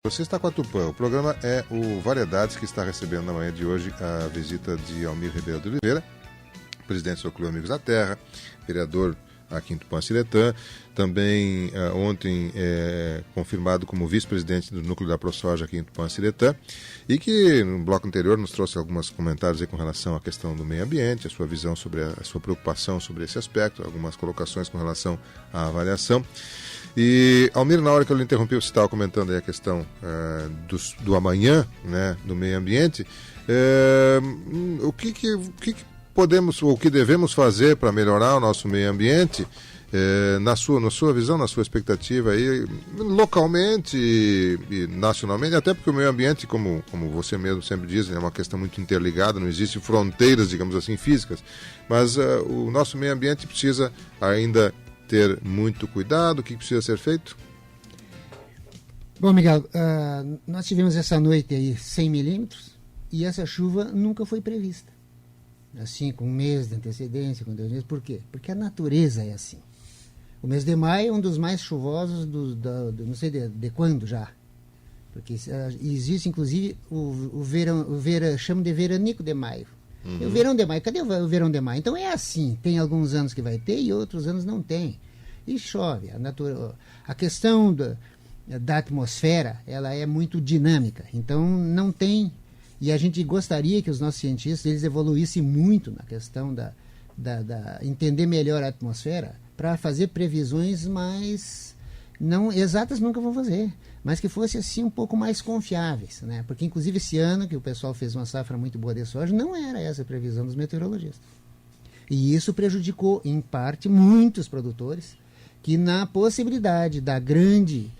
Você está com a Tupã. O programa é o Variedades, que está recebendo na manhã de hoje a visita de Almir Ribeiro de Oliveira, presidente do Clube Amigos da Terra, vereador aqui em Tupã-Ciretã, também ontem confirmado como vice-presidente do núcleo da ProSoja aqui em Tupã-Ciretã, e que no bloco anterior nos trouxe alguns comentários aí com relação à questão do meio ambiente, a sua visão sobre a sua preocupação sobre esse aspecto, algumas colocações com relação à avaliação. E, Almir, na hora que eu lhe interrompi, você estava comentando aí a questão do amanhã, né, do meio ambiente. O que podemos, ou o que devemos fazer para melhorar o nosso meio ambiente, na sua visão, na sua expectativa, aí, localmente e nacionalmente, até porque o meio ambiente, como você mesmo sempre diz, é uma questão muito interligada, não existem fronteiras, digamos assim, físicas, mas o nosso meio ambiente precisa ainda ter muito cuidado. O que precisa ser feito? Bom, Miguel, nós tivemos essa noite aí 100 milímetros e essa chuva nunca foi prevista. Assim, com um mês de antecedência, com 2 meses. Por quê? Porque a natureza é assim. O mês de maio é um dos mais chuvosos não sei de quando já. Porque existe, inclusive, o verão, chamam de veranico de maio. Uhum. O verão de maio, cadê o verão de maio? Então é assim, tem alguns anos que vai ter e outros anos não tem. E chove. A questão da atmosfera, ela é muito dinâmica, então não tem. E a gente gostaria que os nossos cientistas eles evoluíssem muito na questão da entender melhor a atmosfera para fazer previsões mais não exatas, nunca vão fazer, mas que fosse assim um pouco mais confiáveis, né? Porque inclusive esse ano que o pessoal fez uma safra muito boa de soja, não era essa a previsão dos meteorologistas. E isso prejudicou em parte muitos produtores que na possibilidade da grande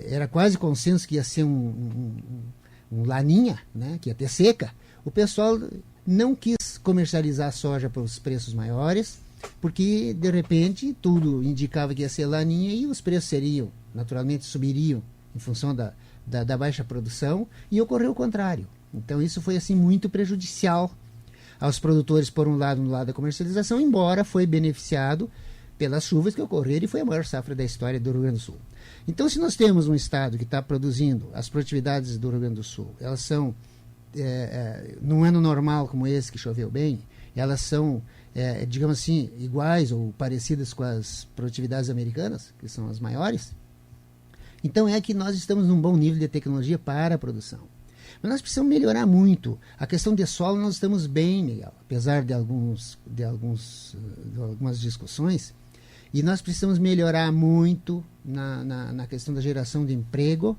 era quase consenso que ia ser um laninha, né? Que ia ter seca, o pessoal não quis comercializar a soja para os preços maiores, porque de repente tudo indicava que ia ser laninha e os preços naturalmente subiriam em função da baixa produção, e ocorreu o contrário. Então isso foi assim muito prejudicial aos produtores, por um lado, no lado da comercialização, embora foi beneficiado pelas chuvas que ocorreram e foi a maior safra da história do Rio Grande do Sul. Então, se nós temos um estado que está produzindo, as produtividades do Rio Grande do Sul, elas são, num ano normal como esse que choveu bem, elas são, digamos assim, iguais ou parecidas com as produtividades americanas, que são as maiores. Então é que nós estamos num bom nível de tecnologia para a produção. Mas nós precisamos melhorar muito. A questão de solo nós estamos bem, Miguel, apesar de algumas discussões. E nós precisamos melhorar muito na questão da geração de emprego,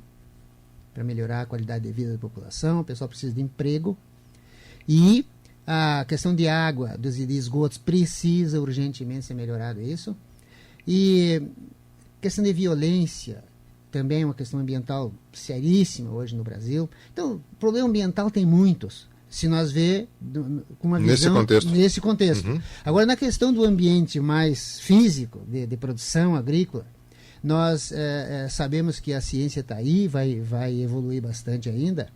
para melhorar a qualidade de vida da população. O pessoal precisa de emprego. E a questão de água, de esgotos, precisa urgentemente ser melhorado isso. E questão de violência, também é uma questão ambiental seríssima hoje no Brasil. Então, o problema ambiental tem muitos, se nós ver com uma visão nesse contexto. Uhum. Agora, na questão do ambiente mais físico, de produção agrícola, nós sabemos que a ciência está aí, vai evoluir bastante ainda,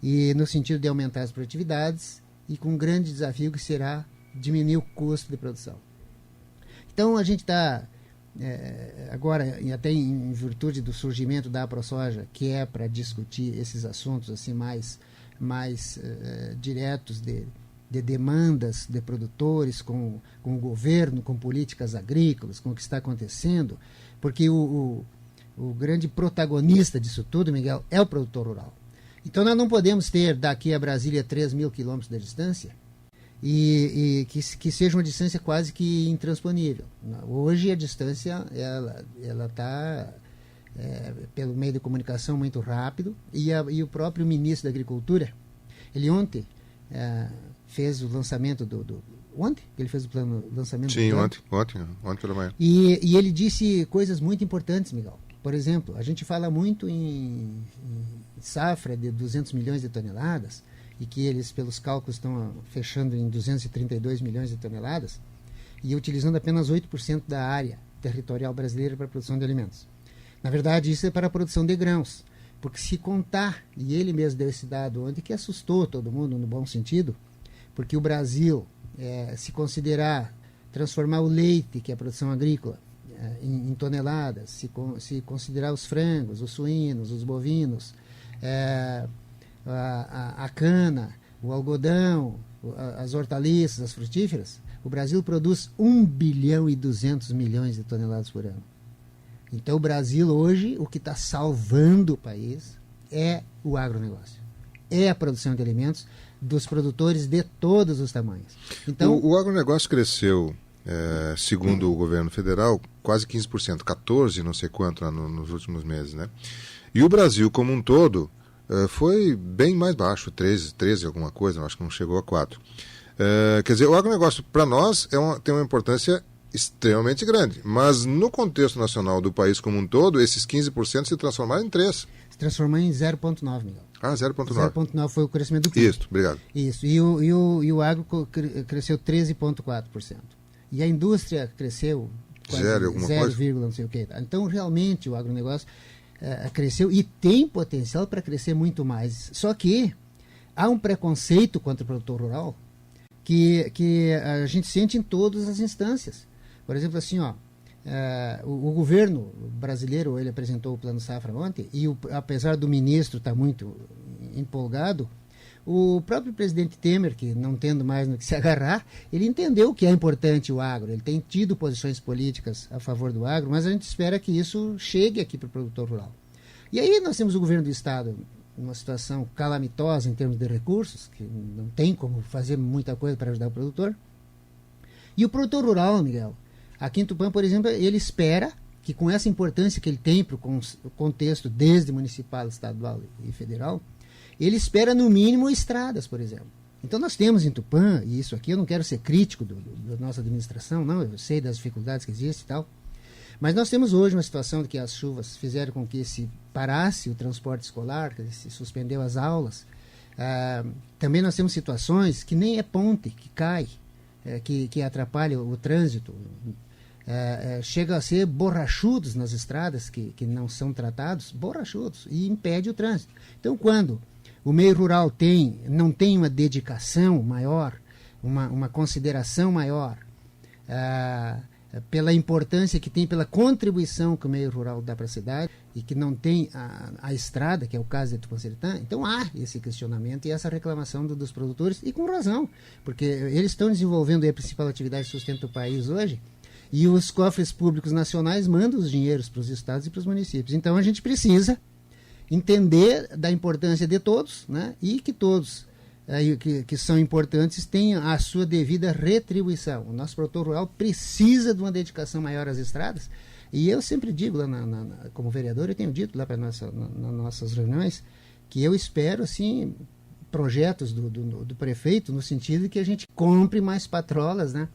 e no sentido de aumentar as produtividades, e com um grande desafio que será diminuir o custo de produção. Então, a gente está agora, até em virtude do surgimento da ProSoja, que é para discutir esses assuntos assim mais diretos de demandas de produtores com o governo, com políticas agrícolas, com o que está acontecendo, porque o grande protagonista disso tudo, Miguel, é o produtor rural. Então nós não podemos ter daqui a Brasília 3.000 quilômetros de distância e que seja uma distância quase que intransponível. Hoje a distância ela está pelo meio de comunicação muito rápido, e o próprio ministro da Agricultura, ele ontem fez o lançamento ontem ele fez o lançamento Sim, do ontem pela manhã. E ele disse coisas muito importantes, Miguel. Por exemplo, a gente fala muito em safra de 200 milhões de toneladas, e que eles, pelos cálculos, estão fechando em 232 milhões de toneladas, e utilizando apenas 8% da área territorial brasileira para a produção de alimentos. Na verdade, isso é para a produção de grãos, porque se contar, e ele mesmo deu esse dado ontem, que assustou todo mundo no bom sentido, porque o Brasil, se considerar transformar o leite, que é a produção agrícola, em toneladas, se considerar os frangos, os suínos, os bovinos, a cana, o algodão, as hortaliças, as frutíferas, o Brasil produz 1 bilhão e 200 milhões de toneladas por ano. Então o Brasil hoje, o que está salvando o país é o agronegócio, é a produção de alimentos dos produtores de todos os tamanhos. Então, o agronegócio cresceu, segundo o governo federal, quase 15%, 14%, não sei quanto, nos últimos meses, né? E o Brasil como um todo foi bem mais baixo, 13 alguma coisa, acho que não chegou a 4%. Quer dizer, o agronegócio para nós tem uma importância extremamente grande, mas no contexto nacional do país como um todo, esses 15% se transformaram em 3%. Se transformou em 0,9%, Miguel. 0,9%. 0,9% foi o crescimento do PIB. Isso, obrigado. Isso, e o agro cresceu 13,4%. E a indústria cresceu quase 0, não sei o que. Então, realmente, o agronegócio cresceu e tem potencial para crescer muito mais. Só que há um preconceito contra o produtor rural que a gente sente em todas as instâncias. Por exemplo, assim, o governo brasileiro, ele apresentou o Plano Safra ontem, e apesar do ministro estar muito empolgado, o próprio presidente Temer, que não tendo mais no que se agarrar, ele entendeu que é importante o agro, ele tem tido posições políticas a favor do agro, mas a gente espera que isso chegue aqui para o produtor rural. E aí nós temos o governo do Estado numa situação calamitosa em termos de recursos, que não tem como fazer muita coisa para ajudar o produtor. E o produtor rural, Miguel, aqui em Tupã, por exemplo, ele espera que com essa importância que ele tem para o contexto desde municipal, estadual e federal, ele espera no mínimo estradas, por exemplo. Então nós temos em Tupã, e isso aqui eu não quero ser crítico da nossa administração, não, eu sei das dificuldades que existem e tal, mas nós temos hoje uma situação de que as chuvas fizeram com que se parasse o transporte escolar, que se suspendeu as aulas. Também nós temos situações que nem é ponte, que cai, que atrapalha o trânsito. Chega a ser borrachudos nas estradas que não são tratados, borrachudos, e impede o trânsito. Então, quando o meio rural não tem uma dedicação maior, uma consideração maior, pela importância que tem, pela contribuição que o meio rural dá para a cidade, e que não tem a estrada, que é o caso de Tupanciretã, então há esse questionamento e essa reclamação dos produtores, e com razão, porque eles estão desenvolvendo a principal atividade que sustenta o país hoje, e os cofres públicos nacionais mandam os dinheiros para os estados e para os municípios. Então a gente precisa entender da importância de todos, né? E que todos que são importantes tenham a sua devida retribuição. O nosso produtor rural precisa de uma dedicação maior às estradas, e eu sempre digo, lá como vereador, eu tenho dito lá nas nossas reuniões, que eu espero assim, projetos do prefeito, no sentido de que a gente compre mais patrolas, né?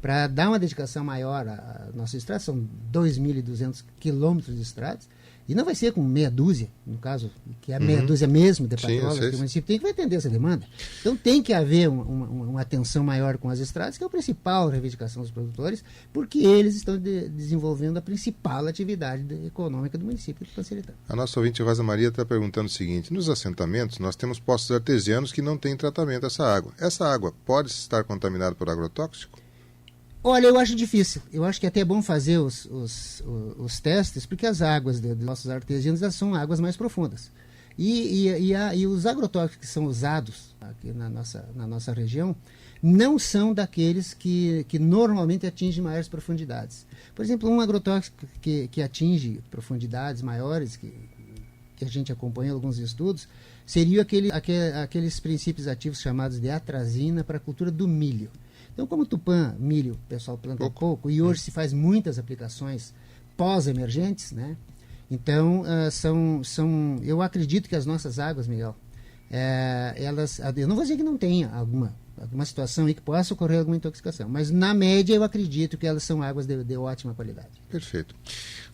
Para dar uma dedicação maior à nossa estrada. São 2.200 quilômetros de estradas, e não vai ser com meia dúzia, no caso, que é a meia dúzia mesmo de patrolas que o município tem, que vai atender essa demanda. Então tem que haver uma atenção maior com as estradas, que é a principal reivindicação dos produtores, porque eles estão desenvolvendo a principal atividade econômica do município de Tupanciretã. A nossa ouvinte Rosa Maria está perguntando o seguinte: nos assentamentos nós temos poços artesianos que não têm tratamento essa água. Essa água pode estar contaminada por agrotóxico? Olha, eu acho difícil. Eu acho que é até bom fazer os testes, porque as águas dos nossos artesianos são águas mais profundas. E os agrotóxicos que são usados aqui na nossa região não são daqueles que normalmente atingem maiores profundidades. Por exemplo, um agrotóxico que atinge profundidades maiores, que a gente acompanha em alguns estudos, seria aqueles princípios ativos chamados de atrazina para a cultura do milho. Então, como Tupã, milho, o pessoal planta pouco, e hoje se faz muitas aplicações pós-emergentes, né? Então, eu acredito que as nossas águas, Miguel, eu não vou dizer que não tenha alguma situação aí que possa ocorrer alguma intoxicação, mas na média eu acredito que elas são águas de ótima qualidade. Perfeito.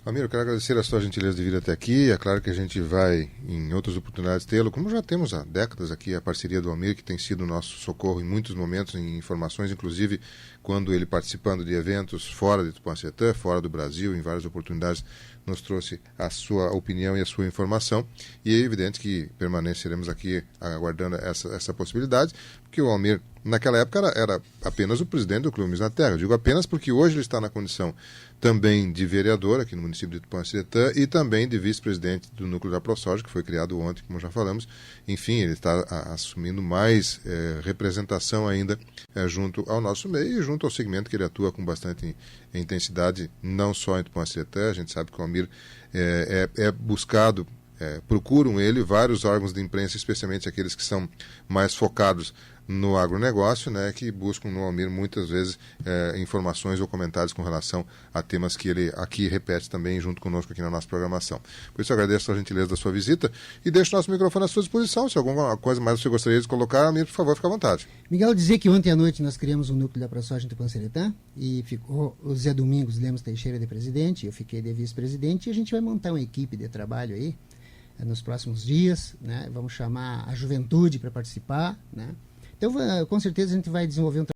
Almir, eu quero agradecer a sua gentileza de vir até aqui. É claro que a gente vai, em outras oportunidades, tê-lo, como já temos há décadas aqui, a parceria do Almir, que tem sido o nosso socorro em muitos momentos, em informações, inclusive quando ele participando de eventos fora de Tupanciretã, fora do Brasil, em várias oportunidades, nos trouxe a sua opinião e a sua informação. E é evidente que permaneceremos aqui aguardando essa possibilidade, porque o Almir naquela época era apenas o presidente do Clube Amigos da Terra. Eu digo apenas porque hoje ele está na condição também de vereador aqui no município de Tupã-Ciretã e também de vice-presidente do núcleo da ProSoja, que foi criado ontem, como já falamos. Enfim, ele está assumindo mais representação ainda junto ao nosso meio e junto ao segmento que ele atua com bastante intensidade, não só em Tupã-Ciretã. A gente sabe que o Almir é buscado, procuram ele vários órgãos de imprensa, especialmente aqueles que são mais focados no agronegócio, né, que buscam no Almir muitas vezes informações ou comentários com relação a temas que ele aqui repete também junto conosco aqui na nossa programação. Por isso eu agradeço a gentileza da sua visita e deixo o nosso microfone à sua disposição. Se alguma coisa mais você gostaria de colocar, Almir, por favor, fique à vontade. Miguel, dizer que ontem à noite nós criamos um núcleo da ProSoja em Tupã-Ciretã e ficou o Zé Domingos Lemos Teixeira de presidente, eu fiquei de vice-presidente e a gente vai montar uma equipe de trabalho aí nos próximos dias, né? Vamos chamar a juventude para participar, né? Então, com certeza, a gente vai desenvolver um